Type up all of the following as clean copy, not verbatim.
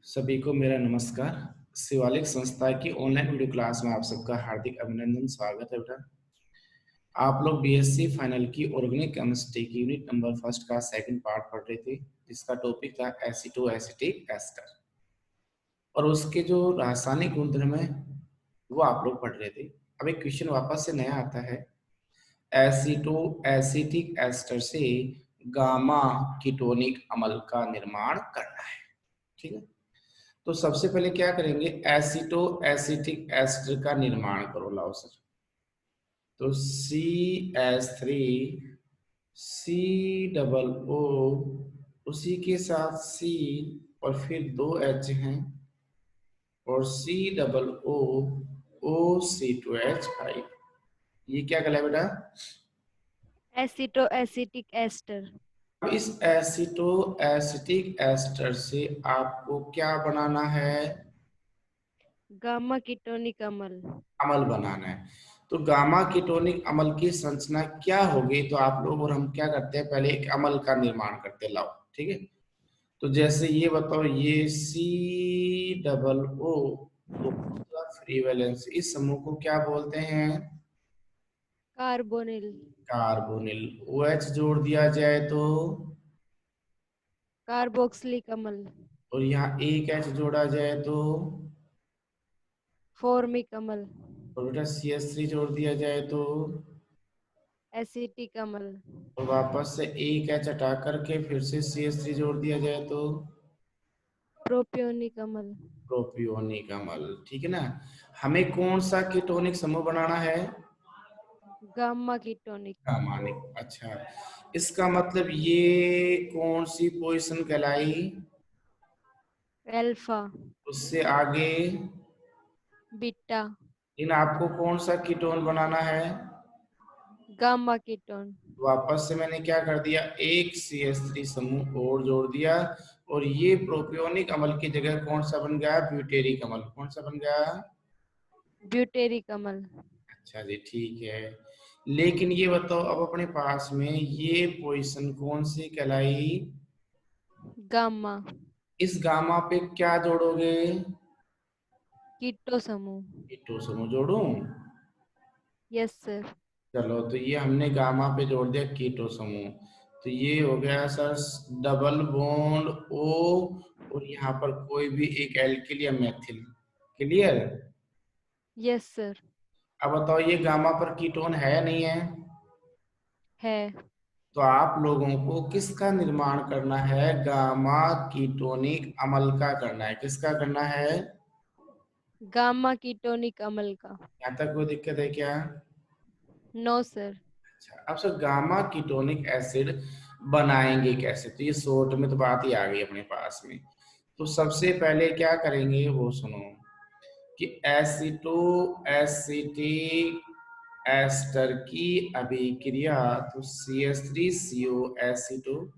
सभी को मेरा नमस्कार। शिवालिक संस्था की ऑनलाइन वीडियो क्लास में आप सबका हार्दिक अभिनंदन, स्वागत है बेटा। आप लोग बीएससी फाइनल की ऑर्गेनिक केमिस्ट्री की यूनिट नंबर फर्स्ट का सेकंड पार्ट पढ़ रहे थे, जिसका टॉपिक था एसीटो एसिटिक एस्टर, और उसके जो रासायनिक गुणधर्म है वो आप लोग पढ़ रहे थे। अब एक क्वेश्चन वापस से नया आता है, एसीटो एसिटिक एस्टर से गामा कीटोनिक अम्ल का निर्माण करना है। ठीक है, तो सबसे पहले क्या करेंगे, एसिटो एसिटिक एस्टर का निर्माण करो। लाओ सर, तो CH3 C O, उसी के साथ C और फिर दो H हैं और COO, O C2H5। ये क्या कहलाए बेटा? एसिटो एसिटिक एस्टर। अब इस एसिटो एसिटिक एस्टर से आपको क्या बनाना है? गामा कीटोनिक अम्ल। अम्ल बनाना है। तो गामा कीटोनिक अम्ल की संरचना क्या होगी? तो आप लोग और हम क्या करते हैं, पहले एक अम्ल का निर्माण करते हैं। लाओ, ठीक है। तो जैसे ये बताओ, ये COO, तो फ्री वैलेंस, इस समूह को क्या बोलते हैं? कार्बोनिल। कार्बोनिल। OH जोड़ दिया जाए तो, कार्बोक्सिलिक अम्ल। और यहाँ एक H जोड़ा जाए तो, फॉर्मिक अम्ल। और बेटा CH3 जोड़ दिया जाए तो, एसिटिक अम्ल। और वापस से एक H हटा करके फिर से CH3 जोड़ दिया जाए तो प्रोपियोनिक अम्ल। प्रोपियोनिक अम्ल। ठीक है ना। हमें कौन सा कीटोनिक समूह बनाना है? Gamma ketonic. गामानिक। अच्छा, इसका मतलब ये कौन सी पोजीशन कहलाई? अल्फा। उससे आगे बीटा। इन आपको कौन सा कीटोन बनाना है? Gamma ketone. वापस से मैंने क्या कर दिया, एक CH3 समूह और जोड़ दिया, और ये प्रोपियोनिक अम्ल की जगह कौन सा बन गया? ब्यूटेरिक अम्ल। कौन सा बन गया? ब्यूटेरिक अम्ल। अच्छा जी, ठीक है। लेकिन ये बताओ, अब अपने पास में ये पोजीशन कौन सी कहलाई? गामा। इस गामा पे क्या जोड़ोगे? कीटो समूह। कीटो समूह जोड़ूं? Yes sir. चलो, तो ये हमने गामा पे जोड़ दिया कीटो समूह। तो ये हो गया सर डबल बॉन्ड O, और यहाँ पर कोई भी एक एल्किल या मेथिल। क्लियर? Yes sir. अब बताओ, ये गामा पर कीटोन है या नहीं है? है। तो आप लोगों को किसका निर्माण करना है? गामा कीटोनिक अम्ल का करना है। किसका करना है? गामा कीटोनिक अम्ल का। यहाँ तक कोई दिक्कत है क्या? No sir. अच्छा, अब सर गामा कीटोनिक एसिड बनाएंगे कैसे? तो ये शॉर्ट में तो बात ही आ गई अपने पास में। तो सबसे पहले क्या करेंगे वो सुनो, कि एसिटो एसिटिक एस्टर की अभिक्रिया, तो CH3CO एसिटो,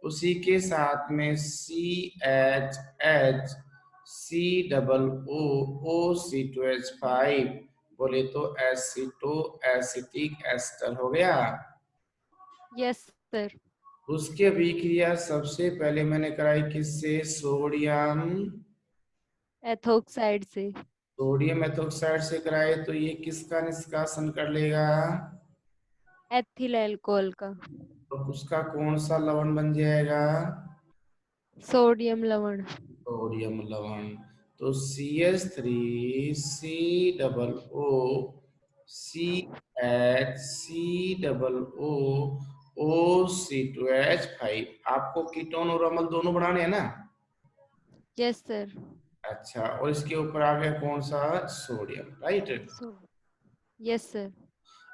उसी के साथ में CHH COO, O C2H5, बोले तो एसिटो एसिटिक एस्टर हो गया। Yes sir. उसकी अभिक्रिया सबसे पहले मैंने कराई किससे? सोडियम, एथोक्साइड से। सोडियम एथोक्साइड से कराए, तो ये किसका निष्कासन कर लेगा? एथिल अल्कोहल का। तो उसका कौन सा लवण बन जाएगा? सोडियम लवण। सोडियम लवण। तो CH3COO, CH, C O, O, C2H5। आपको कीटोन और अम्ल दोनों बनाने हैं ना? Yes sir. अच्छा, और इसके ऊपर आ गया कौन सा? Sodium, right. So yes sir.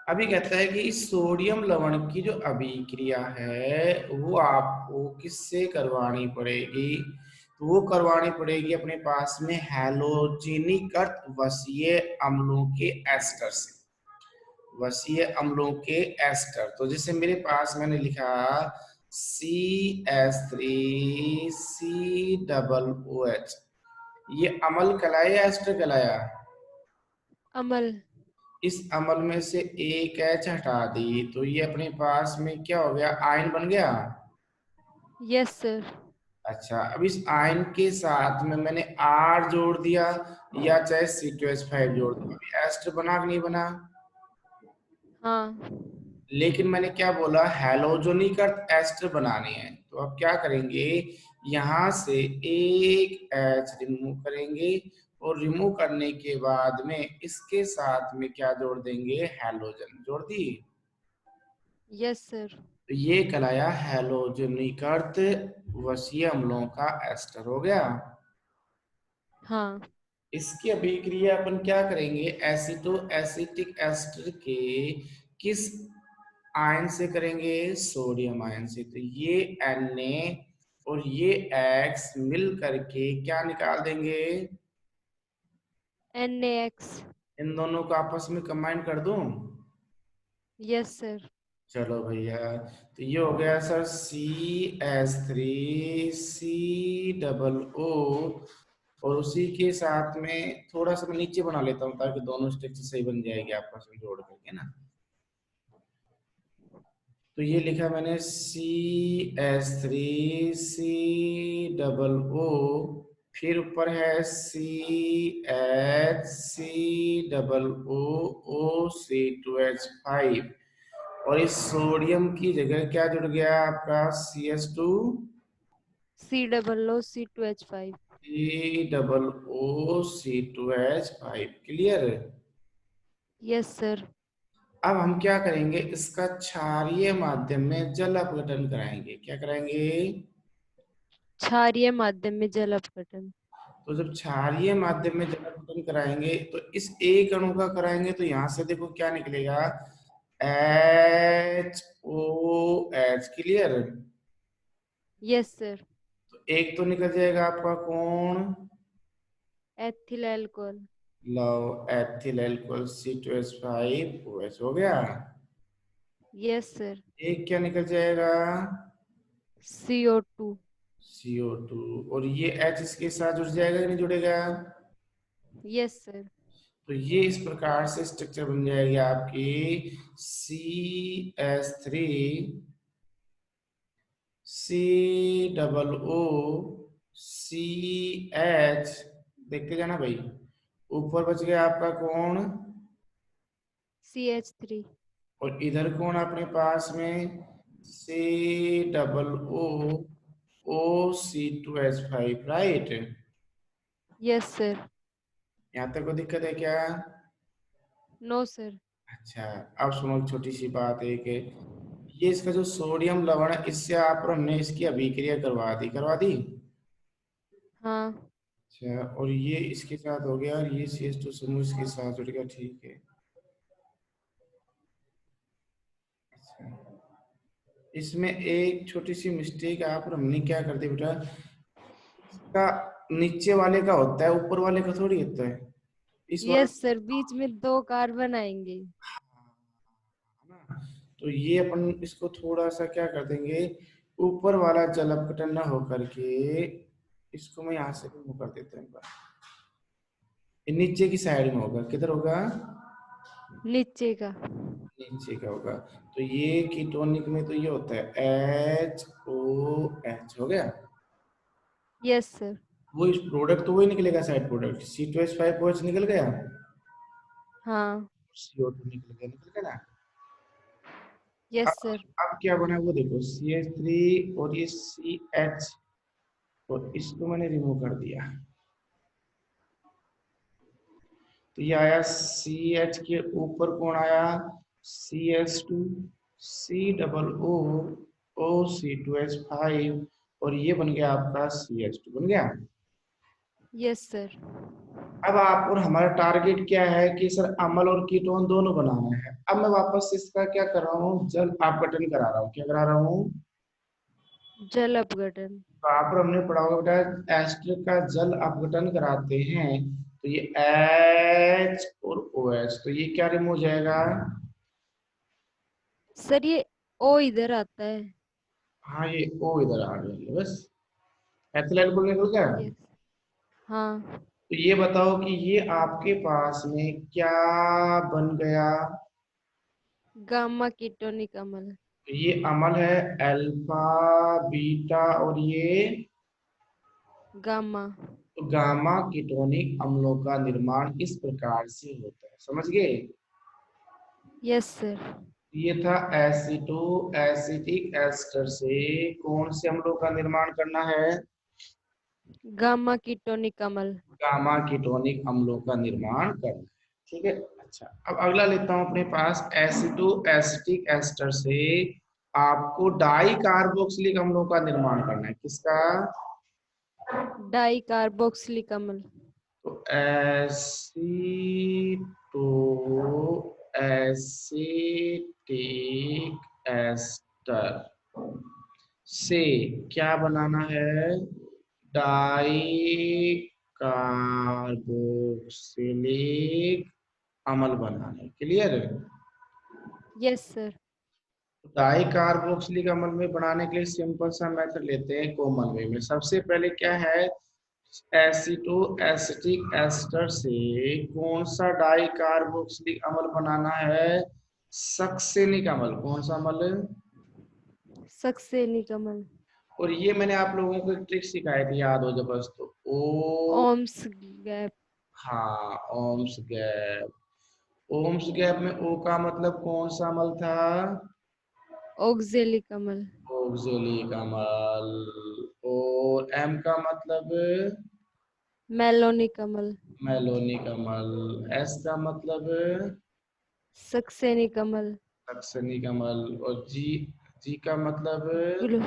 अभी कहता है कि इस सोडियम लवण की जो अभिक्रिया है वो आपको किससे करवानी पड़ेगी? तो वो करवानी पड़ेगी अपने पास में हैलोजेनिक वसीय अम्लों के एस्टर से। वसीय अम्लों के एस्टर, तो जैसे मेरे पास मैंने लिखा CH3COOH, ये अम्ल कहलाया या एस्टर कहलाया? अमल। इस अम्ल में से एक H हटा दी, तो ये अपने पास में क्या हो गया? आयन बन गया। Yes sir. अच्छा, अब इस आयन के साथ में मैंने R जोड़ दिया या चाहे C2H5 जोड़ दिया, अभी एस्टर बना कि नहीं बना? हाँ। लेकिन मैंने क्या बोला, हैलोजोनिक अर्थ एस्टर बनाने हैं, तो अब क्या करेंगे, यहां से एक H रिमूव करेंगे और रिमूव करने के बाद में इसके साथ में क्या जोड़ देंगे, हैलोजन जोड़ दी। Yes sir. तो ये कहलाया हैलोजोनिक अर्थ वसीय अम्लों का एस्टर हो गया। हाँ। इसकी अभिक्रिया अपन क्या करेंगे, एसिटो एसिटिक एस्टर के किस आयन से करेंगे, सोडियम आयन से। तो ये Na और ये X मिल करके क्या निकाल देंगे, NaX। इन दोनों को आपस में कंबाइन कर दूं। Yes sir. चलो भैया, तो ये हो गया सर CH3COO, और उसी के साथ में थोड़ा सा मैं नीचे बना लेता हूँ ताकि दोनों स्ट्रक्चर सही बन जाएगी आपस में जोड़ करके ना। तो ये लिखा मैंने CH3COO, फिर ऊपर है CH3COO, और इस सोडियम की जगह क्या जुड़ गया आपका, CH2 COO COO, clear. Yes sir. अब हम क्या करेंगे, इसका क्षारीय माध्यम में जल अपघटन कराएंगे। क्या कराएंगे, क्षारीय माध्यम में जल अपघटन। तो जब क्षारीय माध्यम में जल अपघटन कराएंगे तो इस एक अणु का कराएंगे, तो यहां से देखो क्या निकलेगा, HOH, क्लियर। Yes sir. तो एक तो निकल जाएगा आपका कौन, ethyl alcohol. Love ethyl alcohol C2H5OH हो गया। Yes sir. एक क्या निकल जाएगा, CO2। CO2, और ये H इसके साथ जुड़ जाएगा कि नहीं जुड़ेगा। Yes sir. तो ये इस प्रकार से स्ट्रक्चर बन जाएगी आपकी CH3COOCH, देखते जाना भाई। ऊपर बच गया आपका कौन, CH3। और इधर कौन अपने पास में, COOO, राइट। Yes sir. यहाँ तक कोई दिक्कत है क्या? No sir. अच्छा, अब सुनो छोटी सी बात है कि ये इसका जो सोडियम लवण है, इससे आप और हमने इसकी अभिक्रिया करवा दी। हाँ। अच्छा, और ये इसके साथ हो गया, और ये CH2 समूह इसके साथ जुड़ गया, ठीक है। अच्छा, इसमें एक छोटी सी मिस्टेक आप और हमने क्या कर दी बेटा, इसका नीचे वाले का होता है, ऊपर वाले का थोड़ी होता है, इस वाले यस सर, बीच में 2 कार्बन आएंगे। है ना। तो ये अपन इसको थोड़ा सा क्या कर देंगे, ऊपर वाला जल अपघटन न होकर के इसको मैं यहाँ से रिमूव कर देता हूँ। ये नीचे की साइड में होगा, किधर होगा, नीचे का। नीचे का होगा। तो ये कीटोनिक में तो ये होता है HOH हो गया। Yes sir. वो इस प्रोडक्ट तो वही निकलेगा, साइड प्रोडक्ट C2H5OH निकल गया, हाँ। CO2 निकल गया ना। यस अब सर। अब क्या बना वो देखो, CH3 और ये CH, और इसको मैंने रिमूव कर दिया, तो ये आया CH के ऊपर कौन आया, CH2 COOO, और ये बन गया आपका CH2 बन गया। Yes sir. अब आप और हमारा टारगेट क्या है कि सर अम्ल और कीटोन दोनों बनाना है। अब मैं वापस से इसका क्या कर रहा हूँ, जल अपघटन करा रहा हूँ। क्या करा रहा हूँ, जल अपघटन। तो आप और हमने पढ़ा होगा बेटा, एस्टर का जल अपघटन कराते हैं तो ये H और OH, तो ये क्या रिमूव हो जाएगा, सर ये O इधर आता है। हाँ ये O इधर आ गया, बस एथिल अल्कोहल निकल गया। यस। हाँ। तो ये बताओ कि ये आपके पास में क्या बन गया, गामा कीटोनिक अम्ल। तो ये अम्ल है अल्फा बीटा, और ये गामा। तो गामा कीटोनिक अम्लों का निर्माण इस प्रकार से होता है, समझ गए। Yes sir. ये था एसिटो एसिटिक एस्टर से कौन से अम्लों का निर्माण करना है, गामा कीटोनिक अम्ल। गामा कीटोनिक अम्लों का निर्माण करना है। ठीक है। अच्छा, अब अगला लेता हूं अपने पास एसिटो एसिटिक एस्टर से आपको डाई कार्बोक्सिलिक अम्लों का निर्माण करना है, किसका, डाई कार्बोक्सिलिक अम्ल। तो एसिटो एसिटिक एस्टर से क्या बनाना है, डाई कार्बोक्सिलिक अम्ल बनाना है, क्लियर है। Yes sir. डाई कार्बोक्सिलिक अम्ल में बनाने के लिए सिंपल सा मेथड लेते हैं कॉमन वे में। सबसे पहले क्या है, एसिटो एसिटिक एस्टर से कौन सा डाई कार्बोक्सिलिक अम्ल बनाना है, सक्सेनिक अम्ल। कौन सा अम्ल, सक्सेनिक अम्ल। और ये मैंने आप लोगों को एक ट्रिक सिखाई थी, याद हो जब, बस तो ओ, ओम्स गैप। हाँ ओम्स गैप। ओम्स गैप में ओ का मतलब कौन सा अम्ल था, ऑक्जेलिक अम्ल। ऑक्जेलिक अम्ल। और एम का मतलब मेलोनिक अम्ल। मेलोनिक अम्ल। एस का मतलब सक्सेनिक अम्ल। सक्सेनिक अम्ल। और जी, जी का मतलब, ग्लू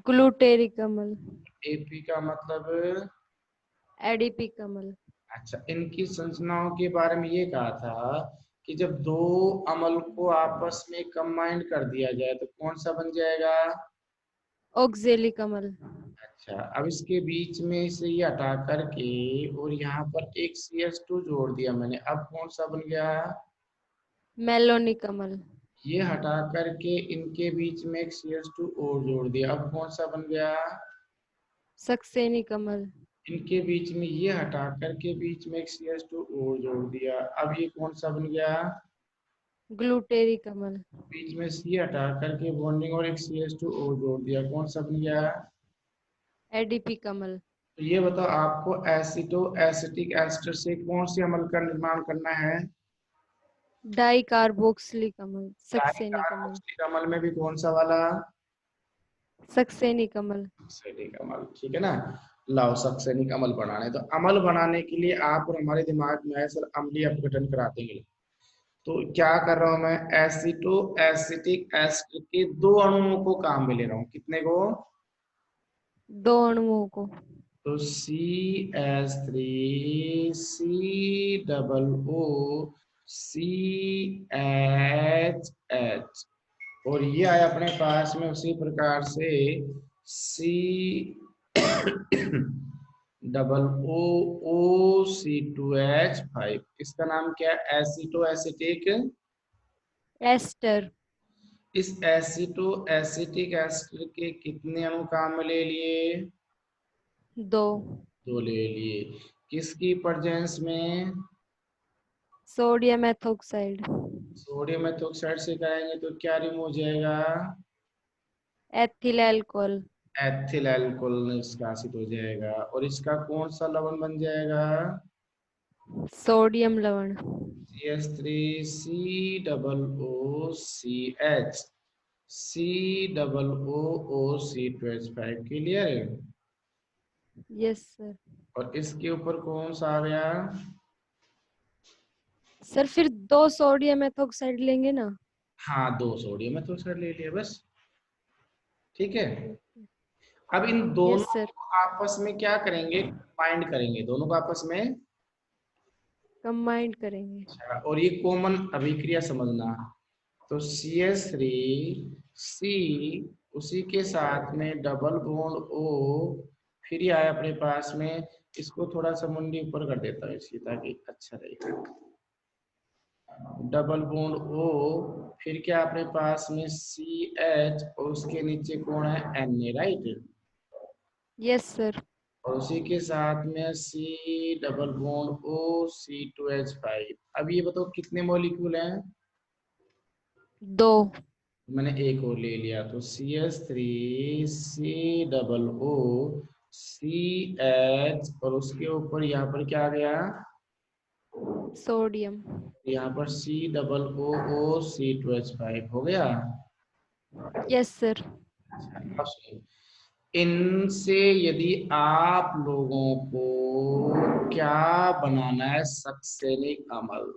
ग्लूटेरिक अम्ल। एपी का मतलब। एडिपिक अम्ल। अच्छा, इनकी संरचनाओं के बारे में ये कहा था कि जब दो अम्ल को आपस में कंबाइन कर दिया जाए तो कौन सा बन जाएगा, ऑक्जेलिक अम्ल। अच्छा। अब इसके बीच में से ये हटा करके और यहाँ पर एक CH2 जोड़ दिया मैंने, अब कौन सा बन गया, मेलोनिक अम्ल। ये हटा करके इनके बीच में एक CH2 और जोड़ दिया, अब कौन सा बन गया, सक्सेनिक अम्ल। इनके बीच में ये हटा करके बीच में एक CH2 और जोड़ दिया, अब ये कौन सा बन गया, ग्लूटेरिक अम्ल। बीच में C हटा करके बॉन्डिंग और एक CH2 और जोड़ दिया, कौन सा बन गया। एडिपिक अम्ल। तो ये बताओ आपको एसिटो एसिटिक एस्टर से कौन से अम्ल का निर्माण करना है, डाई कार्बोक्सिलिक अम्ल। डाई सक्सेनिक अम्ल। कार्बोक्सिलिक अम्ल में भी कौन सा वाला, सक्सेनिक अम्ल। सक्सेनिक अम्ल, ठीक है ना। लाओ सक्सेनिक अम्ल बनाने, तो अम्ल बनाने के लिए आप और हमारे दिमाग में है सर अम्लीय अपघटन करा देंगे, तो क्या कर रहा हूं मैं, एसिटो एसिटिक एस्टर के दो अणुओं को काम में ले रहा हूँ, कितने को, दो अणुओं को। तो CH3 COO CH, और ये आया अपने पास में उसी प्रकार से COO2H5। इसका नाम क्या है, एसिटो एसिटिक। एस्टर। इस एसिटो एसिटिक एस्टर के कितने अणु काम में ले लिए, दो। दो ले लिए, किसकी प्रेजेंस में, सोडियम एथोक्साइड। सोडियम एथोक्साइड से कराएंगे तो क्या रिमूव हो जाएगा, एथिल अल्कोहल। एथिल अल्कोहल इसका एसिड हो जाएगा, और इसका कौन सा लवण बन जाएगा, सोडियम लवण। CH3COOCH COOC2H5, क्लियर है। Yes sir. और इसके ऊपर कौन सा आ गया, सर फिर दो सोडियम एथोक्साइड लेंगे ना। हाँ दो सोडियम एथोक्साइड ले लिया बस, ठीक है। अब इन दोनों यस सर। को आपस में क्या करेंगे, कंबाइंड करेंगे दोनों को आपस में। कंबाइंड करेंगे। अच्छा, और ये कॉमन अभिक्रिया समझना, तो CH3C उसी के साथ में डबल बॉन्ड O, फिर ये आया अपने पास में, इसको थोड़ा सा मुंडी ऊपर कर देता है इसकी ताकि अच्छा रहेगा, डबल बॉन्ड O, फिर क्या अपने पास में CH और उसके नीचे कौन है, Na, राइट। Yes sir. और उसी के साथ में C double bond O C2H5। अब ये बताओ कितने मॉलिक्यूल हैं, दो। मैंने एक और ले लिया, तो CH3 C double O CH और उसके ऊपर यहाँ पर क्या आ गया, सोडियम। यहाँ पर C OO, C2H5 हो गया। Yes sir. अब सुनिए, इनसे यदि आप लोगों को क्या बनाना है, सक्सेनिक अम्ल,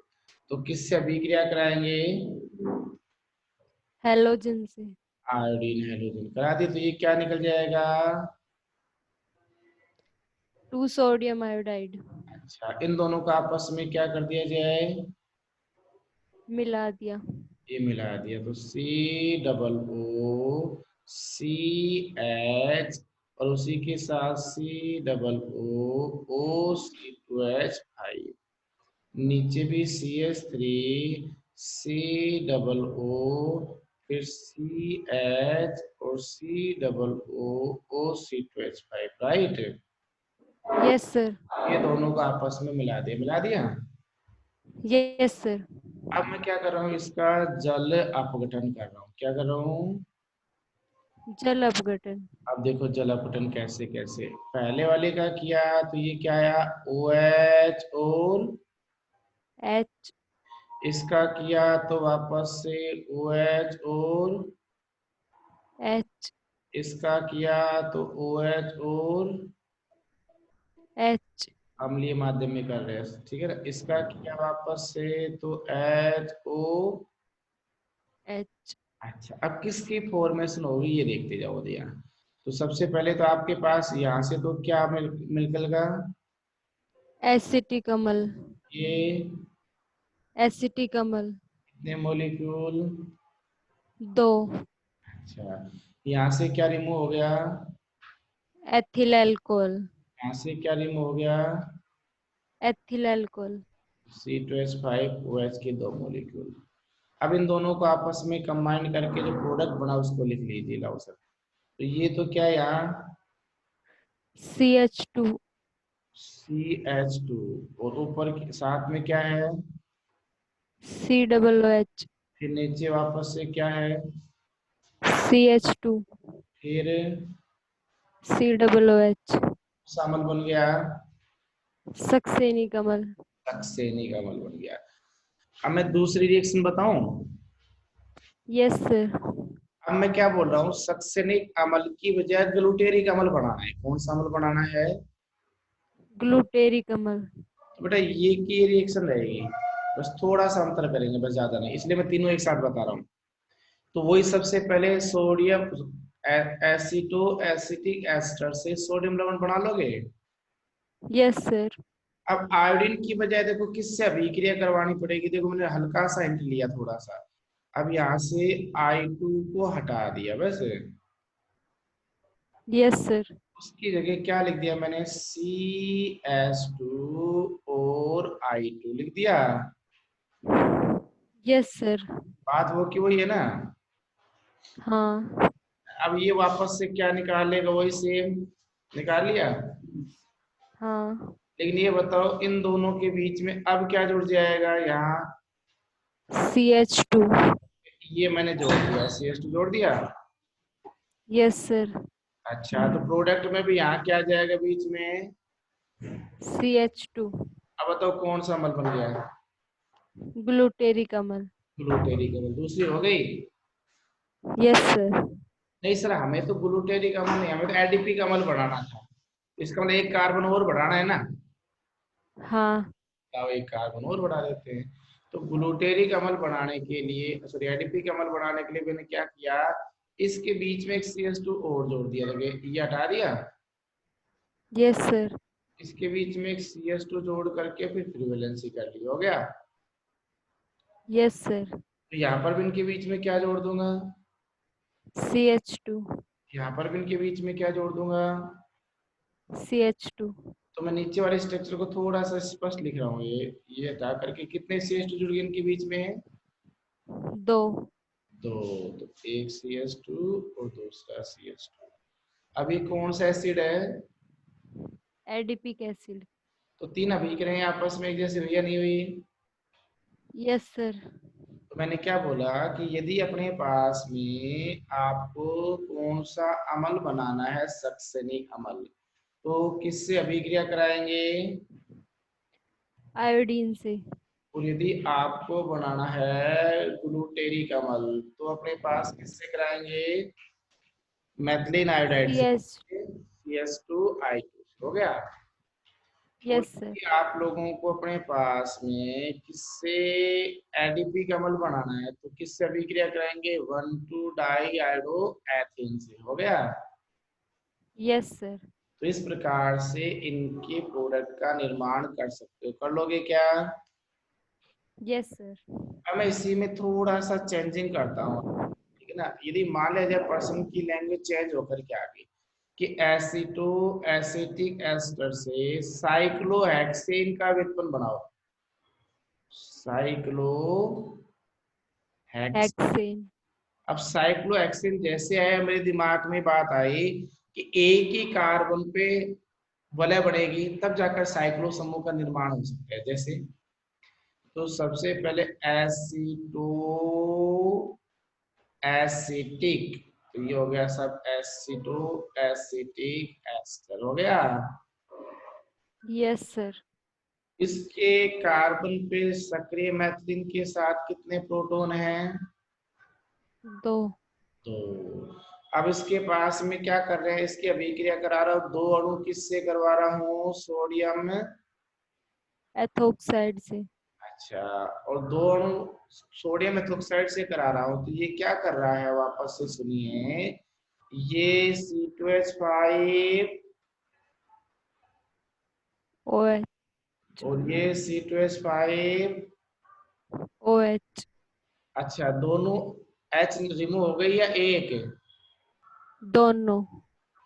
तो किससे अभिक्रिया कराएंगे, हेलोजन से। आयोडीन हेलोजन करा दी तो ये क्या निकल जाएगा। 2 सोडियम आयोडाइड। अच्छा, इन दोनों का आपस में क्या कर दिया जाए, मिला दिया। ये मिला दिया तो COO, CH और उसी के साथ COO, O, C2H5, नीचे भी CH3, C O O, फिर CH और COO, O, C2H5, right. Yes sir. ये दोनों को आपस में मिला दिया। Yes sir. अब मैं क्या कर रहा हूँ, इसका जल अपघटन कर रहा हूँ, क्या कर रहा हूँ, जल अपघटन। अब देखो जल अपघटन कैसे कैसे, पहले वाले का किया तो ये क्या आया OH, और एच। इसका किया तो वापस से OH, और एच। इसका किया तो OH, और एच। अम्लीय माध्यम में कर रहे हैं, ठीक है ना, इसका किया वापस से तो HO। एच। अच्छा, अब किसकी फॉर्मेशन होगी ये देखते जाओ दिया। तो सबसे पहले तो आपके पास यहाँ से तो क्या निकलेगा, एसिटिक अम्ल। ये एसिटिक अम्ल। कितने मॉलिक्यूल, 2। अच्छा, यहाँ से क्या रिमूव हो गया, एथिल अल्कोहल। यहाँ से क्या रिमूव हो गया, एथिल अल्कोहल। C2H5OH के 2 मॉलिक्यूल। अब इन दोनों को आपस में कंबाइन करके जो प्रोडक्ट बना उसको लिख लीजिए, लाओ सर। तो ये तो क्या है यहाँ CH2। CH2, और ऊपर साथ में क्या है, COOH। फिर नीचे वापस से क्या है, CH2। फिर COOH। शामिल बन गया, सक्सेनिक अम्ल। सक्सेनिक अम्ल बन गया। अब मैं दूसरी रिएक्शन बताऊं, यस सर। अब मैं क्या बोल रहा हूँ, सक्सेनिक अम्ल की बजाय ग्लूटेरिक अम्ल बनाना है, कौन सा अम्ल बनाना है, ग्लूटेरिक अम्ल। तो बेटा ये की रिएक्शन रहेगी, बस थोड़ा सा अंतर करेंगे, बस ज्यादा नहीं, इसलिए मैं तीनों एक साथ बता रहा हूँ। तो वही सबसे पहले सोडियम एसिटो एसिटिक एस्टर से सोडियम लवण बना लोगे। Yes sir. अब आयोडीन की बजाय देखो किससे अभिक्रिया करवानी पड़ेगी, देखो मैंने हल्का सा हिंट लिया थोड़ा सा। अब यहाँ से I2 को हटा दिया, बस यस सर। उसकी जगह क्या लिख दिया मैंने, CS2 और I2 लिख दिया। Yes sir. बात वो की वही है ना। हाँ। अब ये वापस से क्या निकाल लेगा, वही सेम निकाल लिया। हाँ। लेकिन ये बताओ इन दोनों के बीच में अब क्या जुड़ जाएगा यहाँ, CH2। ये मैंने जोड़ दिया, CS2 जोड़ दिया। Yes sir. अच्छा, तो प्रोडक्ट में भी यहाँ क्या आ जाएगा बीच में, CH2। अब बताओ कौन सा अम्ल बन गया, ग्लूटेरिक अम्ल। ग्लूटेरिक अम्ल, दूसरी हो गई। Yes sir. नहीं सर, हमें तो ग्लूटेरिक अम्ल नहीं, हमें तो एडीपी अम्ल बढ़ाना था, इसका मतलब एक कार्बन और बढ़ाना है ना, हाँ। तो एक कार्बन और बढ़ा देते हैं। तो ग्लूटेरिक अम्ल बनाने के लिए, सॉरी एडीपी अम्ल बनाने के लिए मैंने क्या किया, इसके बीच में एक CS2 और जोड़ दिया, लगे ये हटा दिया, यस सर। इसके बीच में एक CS2 जोड़ करके फिर फ्रीवेलेंसी कर ली, हो गया। Yes sir. तो यहाँ पर भी इनके बीच में क्या जोड़ दूंगा, CH2। यहाँ पर भी इनके बीच में क्या जोड़ दूंगा। CH2। तो मैं नीचे वाले स्ट्रक्चर को थोड़ा सा स्पष्ट लिख रहा हूँ, ये हटा करके कितने CS2 जुड़ गए इनके बीच में, 2। दो। तो एक CS2 और दूसरा CS2। अब ये कौन सा एसिड है, एडिपिक एसिड। तो तीन अभिक्रियाएं रहे हैं आपस में एक जैसे हुई या नहीं हुई। Yes sir. तो मैंने क्या बोला कि यदि अपने पास में आपको कौन सा अम्ल बनाना है, सक्सेनिक अम्ल, तो किससे अभिक्रिया कराएंगे? आयोडीन से। और यदि आपको बनाना है ग्लूटेरिक अम्ल तो अपने पास किससे कराएंगे? मेथिलीन आयोडाइड सी से। एस CH2I2 हो गया। और यस सर। यदि आप लोगों को अपने पास में किससे एडीपी का अम्ल बनाना है तो किससे अभिक्रिया कराएंगे? 1,2 डाई आयोडो एथेन से। हो गया। Yes sir. तो इस प्रकार से इनके प्रोडक्ट का निर्माण कर सकते हो। कर लोगे क्या? Yes sir. अब मैं इसी में थोड़ा सा चेंजिंग करता हूँ, ठीक है ना। यदि मान लिया जाए पर्सन की लैंग्वेज चेंज होकर के आ गई कि एसीटो एसिटिक एस्टर से साइक्लोहेक्सेन का व्युत्पन्न बनाओ। Cyclo hex hexane. अब साइक्लोहेक्सेन जैसे आया मेरे दिमाग में बात आई कि एक ही कार्बन पे वलय बनेगी तब जाकर साइक्लो समूह का निर्माण हो सकता है। जैसे तो सबसे पहले एसीटो एसिटिक, तो ये हो गया सब एसिटो एसिटिक एस्टर हो गया। Yes sir. इसके कार्बन पे सक्रिय मैथिलीन के साथ कितने प्रोटॉन हैं? 2। तो अब इसके पास में क्या कर रहे हैं? इसकी अभिक्रिया करा रहा हूँ। 2 अणु किससे करवा रहा हूँ? सोडियम। एथोक्साइड से। अच्छा, और 2 अणु सोडियम एथोक्साइड से करा रहा हूँ तो ये क्या कर रहा है? वापस से सुनिए, ये C2H5 ओ एच। और ये C2H5। O H. अच्छा, दोनों H रिमूव हो गई या एक? दोनों।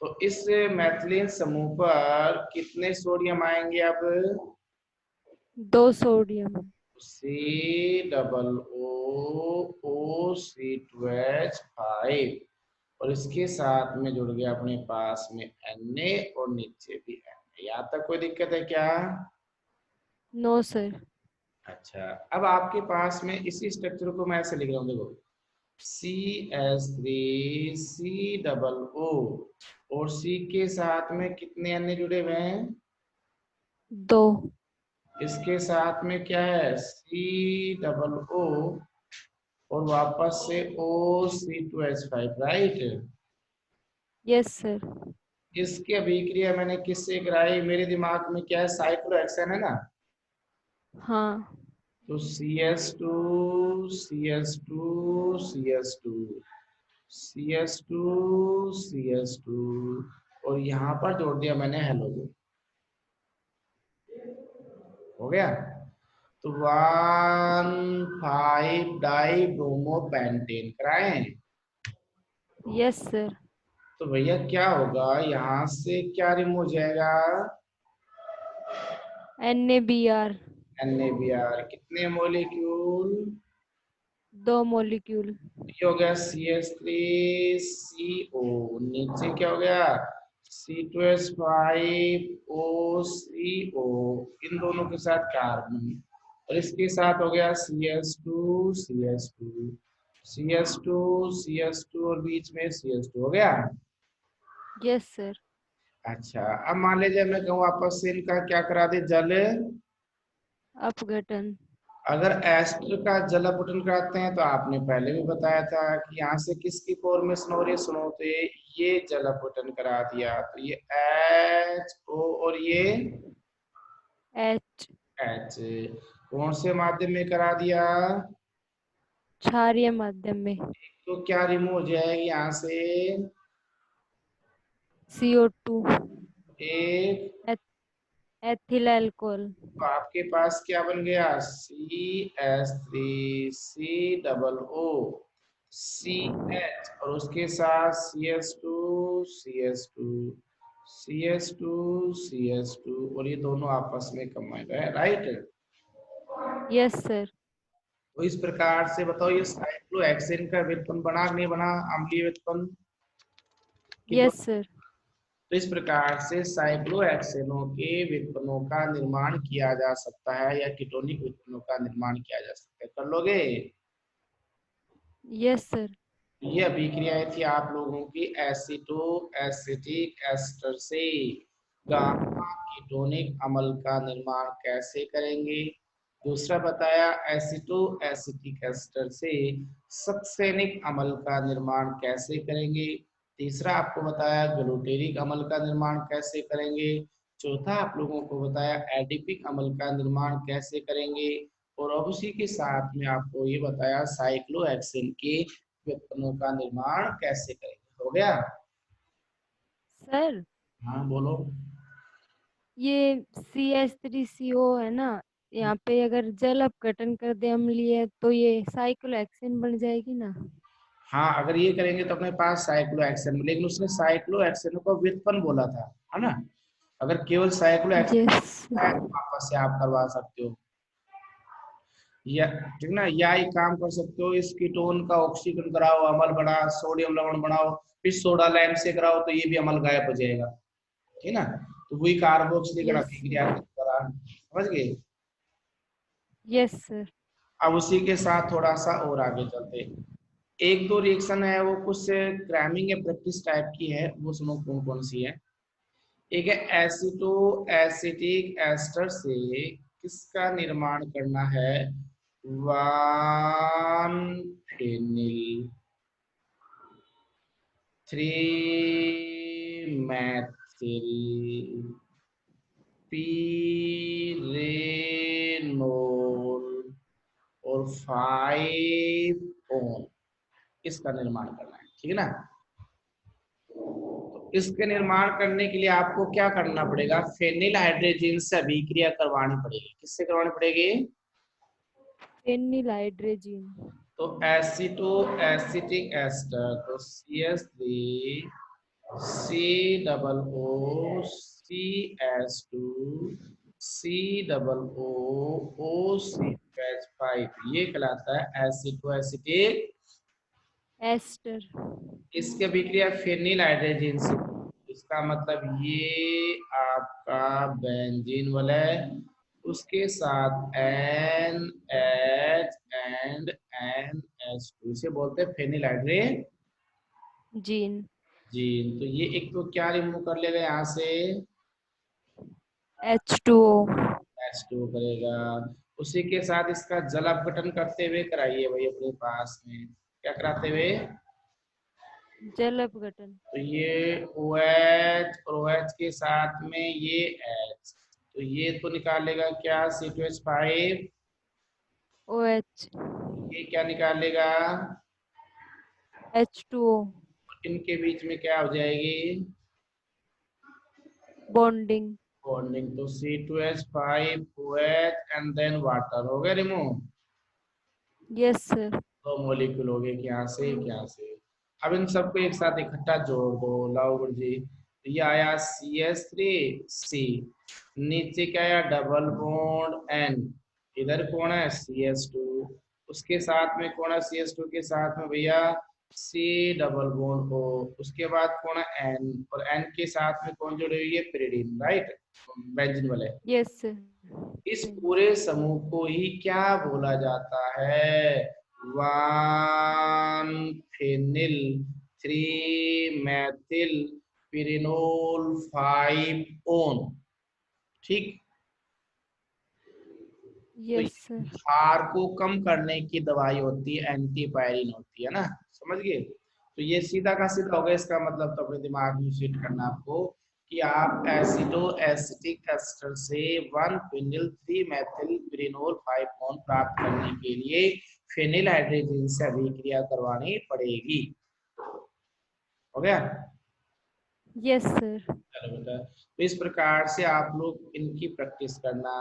तो इस मैथिलीन समूह पर कितने सोडियम आएंगे? अब 2 सोडियम। COO, और इसके साथ में जुड़ गया अपने पास में Na और नीचे भी Na। यहाँ तक कोई दिक्कत है क्या? No sir. अच्छा, अब आपके पास में इसी स्ट्रक्चर को मैं ऐसे लिख रहा हूँ, देखो CH3COO और C के साथ में कितने अन्य जुड़े हुए हैं? 2। इसके साथ में क्या है? COO और वापस से O C2H5, right. Yes sir. इसकी अभिक्रिया मैंने किससे कराई? मेरे दिमाग में क्या है? साइक्लोहेक्सेन है ना। हाँ। तो CS2 CS2 CS2 CS2 CS2 और यहाँ पर जोड़ दिया मैंने हेलोजन। हो गया। तो 1,5 डाई ब्रोमो पेंटेन कराएं। Yes sir. तो भैया क्या होगा? यहाँ से क्या रिमूव हो जाएगा? NaBr। NaBr। कितने मोलिक्यूल? 2 मॉलिक्यूल। ये हो गया CH3CO। नीचे क्या हो गया? C2H5OCO, इन दोनों के साथ कार्बन और इसके साथ हो गया CH2 CH2 CH2 CH2 और बीच में CH2 हो गया। Yes sir. अच्छा, अब मान लीजिए मैं कहूँ आपस से इनका क्या करा दे? जल अपघटन। अगर एस्टर का जल अपघटन कराते हैं तो आपने पहले भी बताया था कि यहाँ से किसकी फॉर्मेशन हो रही है? सुनो तो ये जल अपघटन करा दिया तो ये HO और ये H। H कौन से माध्यम में करा दिया? क्षारीय माध्यम में। तो क्या रिमूव हो जाएगी यहाँ से? CO2। एक। Ethyl alcohol. तो आपके पास क्या बन गया? CH3COO CH और उसके साथ CH2 और ये दोनों आपस में कंबाइंड है, राइट। Yes sir. तो इस प्रकार से बताओ ये साइक्लोहेक्सेन का व्युत्पन्न बना कि नहीं बना? अम्लीय व्युत्पन्न कि यस सर। तो इस प्रकार से साइक्लोहेक्सेनों के व्युत्पन्नों का निर्माण किया जा सकता है या कीटोनिक व्युत्पन्नों का निर्माण किया जा सकता है। कर लोगे? Yes sir. ये अभिक्रियाएं थी आप लोगों की एसिटो एसिटिक एस्टर से। गामा कीटोनिक अम्ल का निर्माण कैसे करेंगे। दूसरा बताया एसिटो एसिटिक एस्टर से सक्सेनिक अम्ल का निर्माण कैसे करेंगे। तीसरा आपको बताया ग्लूटेरिक अम्ल का निर्माण कैसे करेंगे। चौथा आप लोगों को बताया एडिपिक अम्ल का निर्माण कैसे करेंगे। और अब उसी के साथ में आपको ये बताया साइक्लोहेक्सेन के व्युत्पन्नों का निर्माण कैसे करेंगे। हो गया। सर हाँ बोलो। ये CH3CO है ना, यहाँ पे अगर जल अपघटन कर दे अम्लीय तो ये साइक्लोहेक्सेन बन जाएगी ना। हाँ अगर ये करेंगे तो अपने पास साइक्लोहेक्सेन, लेकिन उसने साइक्लोहेक्सेन को व्युत्पन्न बोला था, है ना। अगर केवल साइक्लोहेक्सेन यस। है तो वापस से आप करवा सकते हो, या ठीक ना, या एक काम कर सकते हो, इस कीटोन का ऑक्सीकरण कराओ, अम्ल बना, सोडियम लवण बनाओ, फिर सोडा लैंप से कराओ तो ये भी अम्ल गायब हो जाएगा, ठीक ना। तो वही कार्बोक्सिलीकरण यस अभिक्रिया के दौरान, समझ गए। Yes sir. अब उसी के साथ थोड़ा सा और आगे चलते हैं। एक दो रिएक्शन है वो कुछ क्रैमिंग या प्रैक्टिस टाइप की है, वो सुनो कौन कौन सी है। एक है एसिटो एसिटिक एस्टर से किसका निर्माण करना है, वन फेनिल 3 मैथिल पीरेनोल और 5 ओन, इसका निर्माण करना है, ठीक है ना। तो इसके निर्माण करने के लिए आपको क्या करना पड़ेगा, फेनिल हाइड्रोजन से अभिक्रिया करवानी पड़ेगी। किससे करवानी पड़ेगी, फेनिल हाइड्रोजन। तो एसिटो एसिटिक एस्टर, तो CH3 COO COO, C OOC5, ये कहलाता है एसिटो एसिटिक। एस्टर। इसके अभिक्रिया फेनिल हाइड्रोजन से, इसका मतलब ये आपका बेंजीन वलय, उसके साथ NH एंड NH2 से बोलते हैं फेनिल हाइड्रोजन जीन। जीन। तो ये एक तो क्या रिमूव कर लेगा यहाँ से, H2O। H2 करेगा। उसी के साथ इसका जल अपघटन करते हुए कराइए भाई अपने पास में, क्या कराते हुए, जल अपघटन। तो ये OH और OH के साथ में ये H, तो ये तो निकालेगा क्या C2H5, OH। ये क्या निकालेगा, H2O। इनके बीच में क्या हो जाएगी, बॉन्डिंग। बॉन्डिंग। तो C2H5 OH and then water, हो गया रिमूव। Yes sir. दो मॉलिक्यूल हो गए, यहाँ से यहाँ से। अब इन सबको एक साथ इकट्ठा जोड़ दो, लाओ गुरु जी। तो ये आया CH3C, नीचे क्या आया डबल बॉन्ड N, इधर कौन है CH2, उसके साथ में कौन है CH2 के साथ में भैया C डबल बॉन्ड O, उसके बाद कौन है N, और N के साथ में कौन जुड़े हुई है pyridine, राइट, बेंजीन वाले। Yes sir. इस पूरे समूह को ही क्या बोला जाता है, वन फेनिल 3 मैथिल पिरिनोल 5 ओन, ठीक। तो यस सर। क्षार को कम करने की दवाई होती है, एंटीपायरिन होती है ना, समझ गए। तो ये सीधा का सीधा हो गया, इसका मतलब तो अपने दिमाग में सेट करना आपको कि आप एसिडो एसिटिक एस्टर से 1 फेनिल 3 मैथिल पिरिनोल 5 ओन प्राप्त करने के लिए फेनिल हाइड्रोजन से अभिक्रिया करवानी पड़ेगी। हो गया। Yes sir. चलो बेटा, तो इस प्रकार से आप लोग इनकी प्रैक्टिस करना।